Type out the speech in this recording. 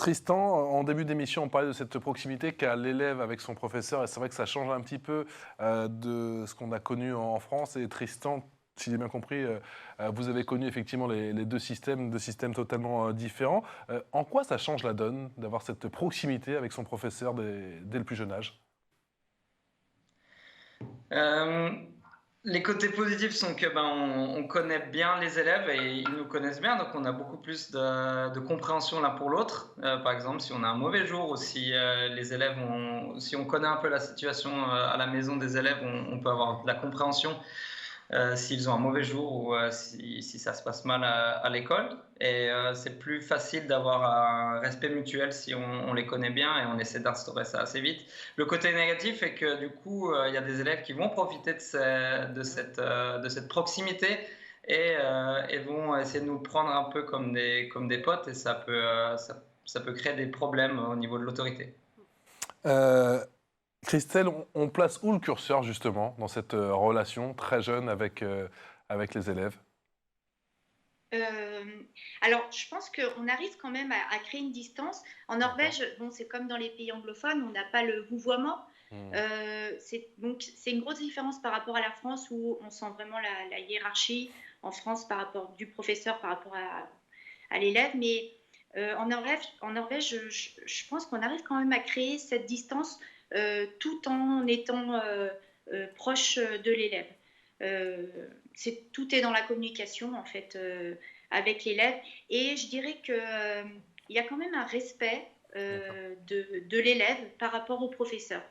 Tristan, en début d'émission, on parlait de cette proximité qu'a l'élève avec son professeur, et c'est vrai que ça change un petit peu de ce qu'on a connu en France. Et Tristan, si j'ai bien compris, vous avez connu effectivement les deux systèmes totalement différents. En quoi ça change la donne d'avoir cette proximité avec son professeur dès le plus jeune âge? Euh, les côtés positifs sont que on connaît bien les élèves et ils nous connaissent bien, donc on a beaucoup plus de compréhension l'un pour l'autre. Par exemple, si on a un mauvais jour ou si les élèves si on connaît un peu la situation à la maison des élèves, on peut avoir de la compréhension s'ils ont un mauvais jour ou si ça se passe mal à l'école. Et c'est plus facile d'avoir un respect mutuel si on les connaît bien et on essaie d'instaurer ça assez vite. Le côté négatif est que du coup, il y a des élèves qui vont profiter de cette proximité et vont essayer de nous prendre un peu comme des potes et ça peut créer des problèmes au niveau de l'autorité. Euh, Christelle, on place où le curseur justement dans cette relation très jeune avec les élèves? Euh, alors, je pense qu'on arrive quand même à créer une distance. En D'accord. Norvège, bon, c'est comme dans les pays anglophones, on n'a pas le vouvoiement. Hmm. Donc, c'est une grosse différence par rapport à la France où on sent vraiment la hiérarchie en France par rapport du professeur par rapport à l'élève. Mais en Norvège je pense qu'on arrive quand même à créer cette distance tout en étant proche de l'élève. Tout est dans la communication en fait avec l'élève et je dirais que il y a quand même un respect D'accord. de l'élève par rapport au professeur.